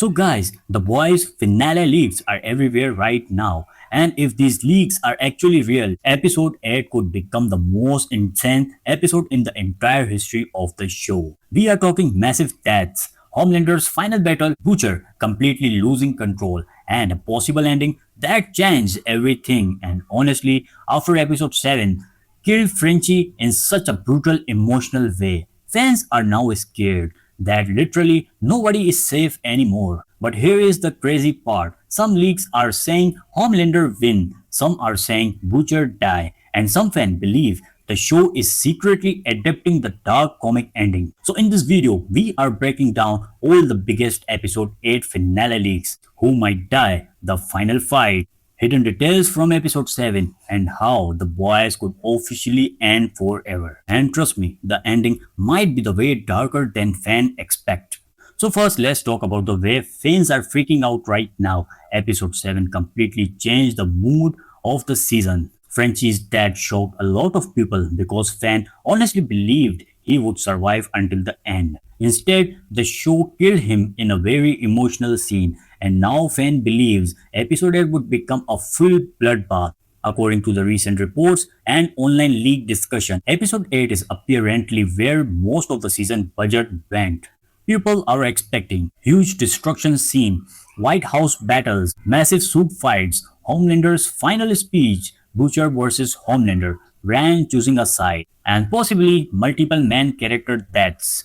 So guys, The Boys finale leaks are everywhere right now. And if these leaks are actually real, episode 8 could become the most insane episode in the entire history of the show. We are talking massive deaths, Homelander's final battle, Butcher completely losing control, and a possible ending that changed everything. And honestly, after episode 7, killed Frenchie in such a brutal emotional way. Fans are now scared that literally nobody is safe anymore. But here is the crazy part. Some leaks are saying Homelander win, some are saying Butcher die, and some fans believe the show is secretly adapting the dark comic ending. So in this video, we are breaking down all the biggest episode 8 finale leaks, who might die, the final fight, hidden details from episode 7, and how the boys could officially end forever. And trust me, the ending might be the way darker than fans expect. So first let's talk about the way fans are freaking out right now. Episode 7 completely changed the mood of the season. Frenchie's death shocked a lot of people because fans honestly believed he would survive until the end. Instead, the show killed him in a very emotional scene, and now fan believes episode 8 would become a full bloodbath. According to the recent reports and online leak discussion, episode 8 is apparently where most of the season budget went. People are expecting huge destruction scene, White House battles, massive suit fights, Homelander's final speech, Butcher versus Homelander, Rand choosing a side, and possibly multiple main character deaths.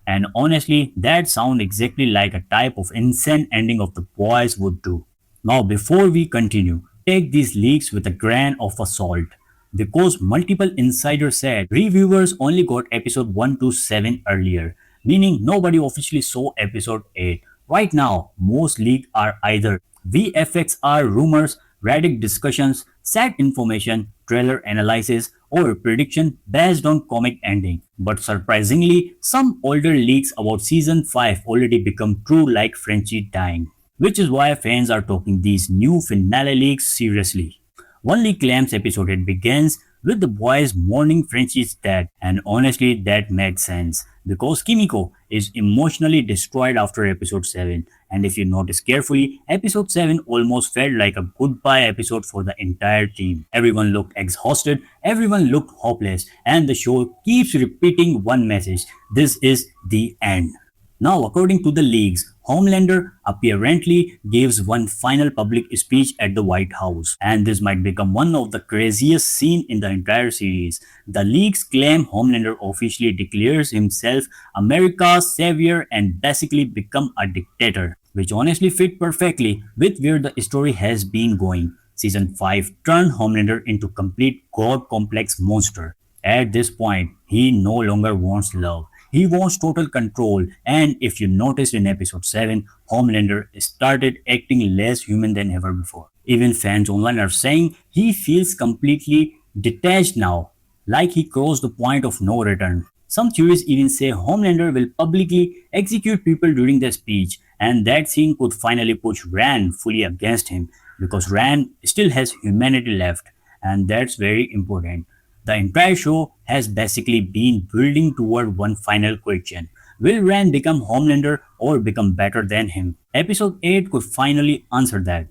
And honestly, that sounds exactly like a type of insane ending of the boys would do. Now before we continue, take these leaks with a grain of salt. Because multiple insiders said reviewers only got episode 1 to 7 earlier, meaning nobody officially saw episode 8. Right now, most leaks are either VFX are rumors, Reddit discussions, set information, trailer analysis, or prediction based on comic ending. But surprisingly, some older leaks about season 5 already become true, like Frenchie dying. Which is why fans are taking these new finale leaks seriously. One leak claims episode 8 begins with the boys mourning Frenchie's death, and honestly that makes sense because Kimiko is emotionally destroyed after episode 7, and if you notice carefully, episode 7 almost felt like a goodbye episode for the entire team. Everyone looked exhausted, everyone looked hopeless, and the show keeps repeating one message: this is the end. Now, according to the leaks, Homelander apparently gives one final public speech at the White House, and this might become one of the craziest scenes in the entire series. The leaks claim Homelander officially declares himself America's savior and basically become a dictator, which honestly fit perfectly with where the story has been going. Season 5 turned Homelander into complete god complex monster. At this point, he no longer wants love. He wants total control, and if you noticed in episode 7, Homelander started acting less human than ever before. Even fans online are saying he feels completely detached now, like he crossed the point of no return. Some theories even say Homelander will publicly execute people during the speech, and that scene could finally push Rand fully against him because Rand still has humanity left, and that's very important. The entire show has basically been building toward one final question. Will Rand become Homelander or become better than him? Episode 8 could finally answer that.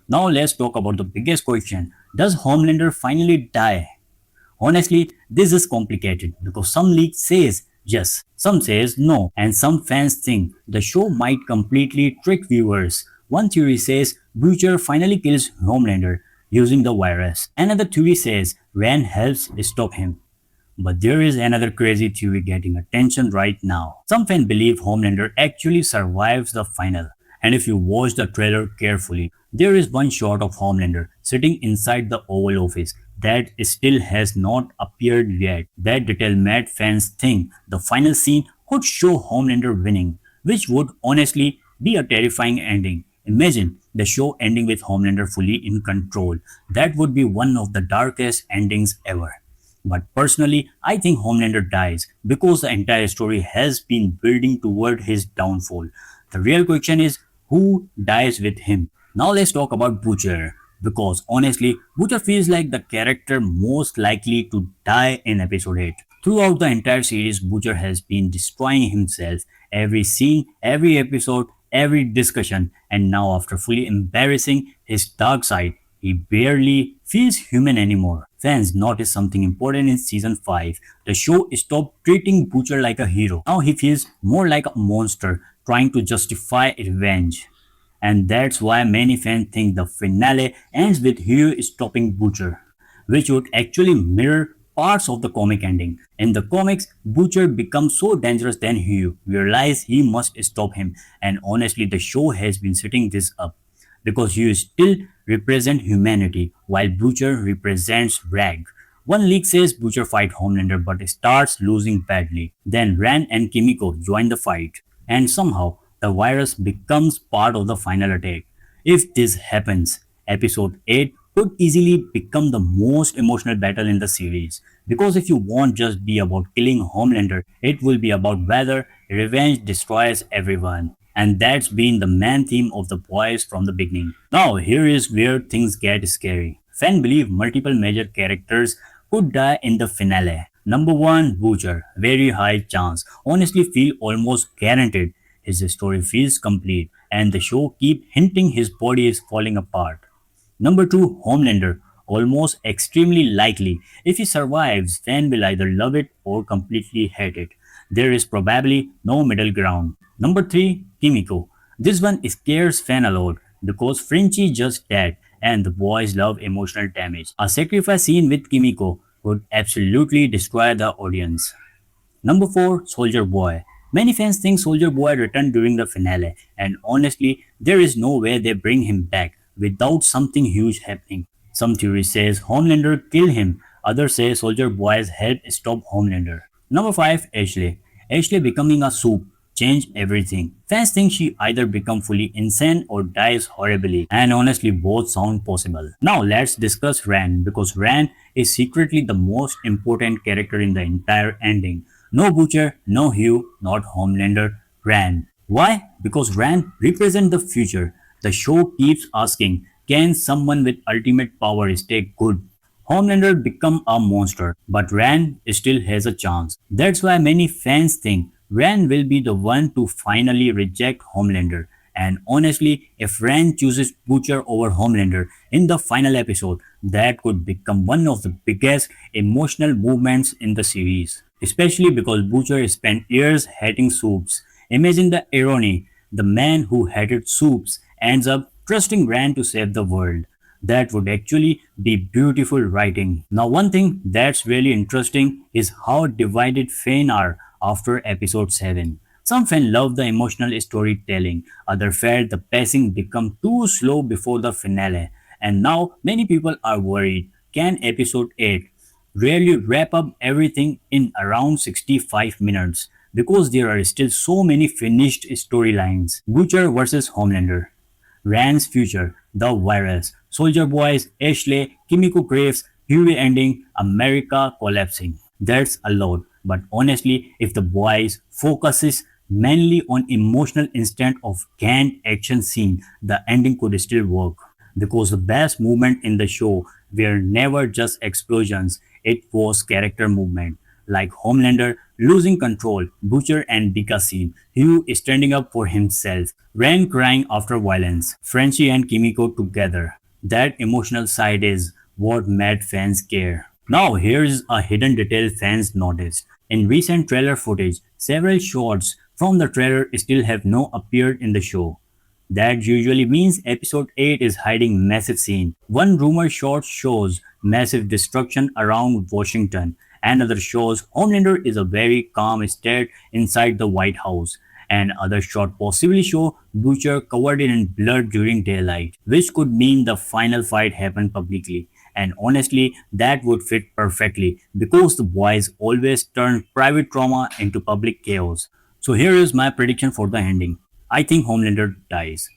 Now let's talk about the biggest question. Does Homelander finally die? Honestly, this is complicated because some leaks says yes, some says no, and some fans think the show might completely trick viewers. One theory says Butcher finally kills Homelander using the virus. Another theory says Rand helps stop him. But there is another crazy theory getting attention right now. Some fans believe Homelander actually survives the final. And if you watch the trailer carefully, there is one shot of Homelander sitting inside the Oval Office that still has not appeared yet. That detail made fans think the final scene could show Homelander winning, which would honestly be a terrifying ending. Imagine the show ending with Homelander fully in control. That would be one of the darkest endings ever. But personally, I think Homelander dies because the entire story has been building toward his downfall. The real question is who dies with him. Now let's talk about Butcher. Because honestly, Butcher feels like the character most likely to die in episode 8. Throughout the entire series, Butcher has been destroying himself. Every scene, every episode, every discussion, and now, after fully embarrassing his dark side, he barely feels human anymore. Fans notice something important in season 5. The show stopped treating Butcher like a hero. Now he feels more like a monster trying to justify revenge. And that's why many fans think the finale ends with Hugh stopping Butcher, which would actually mirror parts of the comic ending. In the comics, Butcher becomes so dangerous that Hugh realizes he must stop him, and honestly, the show has been setting this up because Hugh still represents humanity while Butcher represents Rag. One leak says Butcher fight Homelander but starts losing badly. Then Rand and Kimiko join the fight, and somehow the virus becomes part of the final attack. If this happens, episode 8 could easily become the most emotional battle in the series. Because if you won't just be about killing Homelander, it will be about whether revenge destroys everyone. And that's been the main theme of the boys from the beginning. Now, here is where things get scary. Fans believe multiple major characters could die in the finale. Number 1, Butcher. Very high chance. Honestly, feel almost guaranteed. His story feels complete, and the show keep hinting his body is falling apart. Number 2, Homelander. Almost extremely likely. If he survives, fans will either love it or completely hate it. There is probably no middle ground. Number 3, Kimiko. This one scares fan a lot because Frenchie just died and the boys love emotional damage. A sacrifice scene with Kimiko would absolutely destroy the audience. Number 4, Soldier Boy. Many fans think Soldier Boy returned during the finale, and honestly, there is no way they bring him back without something huge happening. Some theory says Homelander killed him, others say Soldier Boy's head stopped Homelander. Number 5, Ashley. Ashley becoming a soup changed everything. Fans think she either become fully insane or dies horribly, and honestly both sound possible. Now let's discuss Rand because Rand is secretly the most important character in the entire ending. No Butcher, no Hugh, not Homelander, Rand. Why? Because Rand represents the future. The show keeps asking, can someone with ultimate power stay good? Homelander become a monster, but Rand still has a chance. That's why many fans think Rand will be the one to finally reject Homelander. And honestly, if Rand chooses Butcher over Homelander in the final episode, that could become one of the biggest emotional movements in the series. Especially because Butcher spent years hating soups. Imagine the irony. The man who hated soups ends up trusting Rand to save the world. That would actually be beautiful writing. Now, one thing that's really interesting is how divided fans are after episode 7. Some fans love the emotional storytelling, others felt the pacing become too slow before the finale, and now many people are worried, can episode 8 really wrap up everything in around 65 minutes? Because there are still so many finished storylines. Butcher versus Homelander, Rand's future, The Virus, Soldier Boys, Ashley, Kimiko Graves, Huey ending, America collapsing. That's a lot, but honestly, if the boys focuses mainly on emotional instant of canned action scene, the ending could still work. Because the best movement in the show were never just explosions, it was character movement like Homelander losing control, Butcher and Dika scene, Hugh standing up for himself, Rand crying after violence, Frenchie and Kimiko together. That emotional side is what made fans care. Now here's a hidden detail fans noticed. In recent trailer footage, several shots from the trailer still have not appeared in the show. That usually means episode 8 is hiding massive scene. One rumor shot shows massive destruction around Washington. Another shows Homelander is a very calm state inside the White House. And other shot possibly show Butcher covered in blood during daylight, which could mean the final fight happened publicly. And honestly, that would fit perfectly because the boys always turn private trauma into public chaos. So here is my prediction for the ending. I think Homelander dies,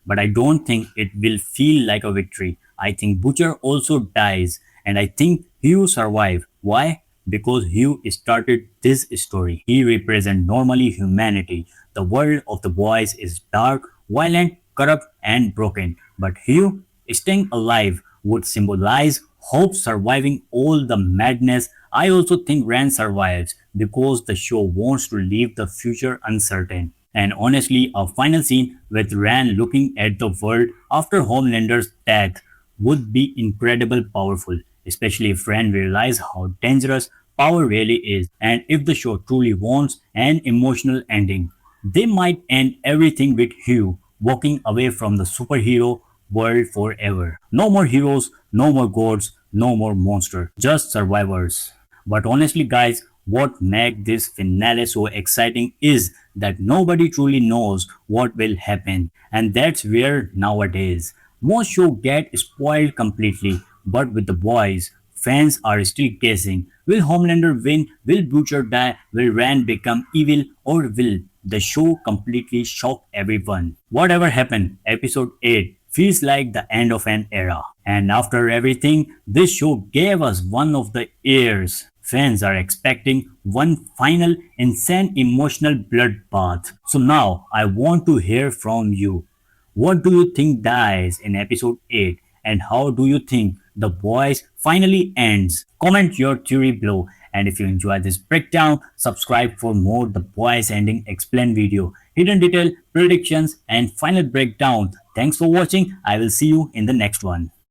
but I don't think it will feel like a victory. I think Butcher also dies, and I think Hugh survives. Why? Because Hugh started this story. He represents normally humanity. The world of the boys is dark, violent, corrupt, and broken. But Hugh staying alive would symbolize hope surviving all the madness. I also think Rand survives because the show wants to leave the future uncertain. And honestly, a final scene with Rand looking at the world after Homelander's death would be incredibly powerful, especially if Rand realizes how dangerous power really is. And if the show truly wants an emotional ending, they might end everything with Hugh walking away from the superhero world forever. No more heroes, no more gods, no more monsters, just survivors. But honestly, guys, what makes this finale so exciting is that nobody truly knows what will happen, and that's where nowadays most shows get spoiled completely. But with the boys, fans are still guessing: will Homelander win? Will Butcher die? Will Rand become evil? Or will the show completely shock everyone? Whatever happened, episode 8 feels like the end of an era. And after everything, this show gave us one of the years. Fans are expecting one final insane emotional bloodbath. So now I want to hear from you. What do you think dies in episode 8 and how do you think the boys finally ends? Comment your theory below, and if you enjoyed this breakdown, subscribe for more The Boys ending explained video, hidden detail, predictions and final breakdown. Thanks for watching. I will see you in the next one.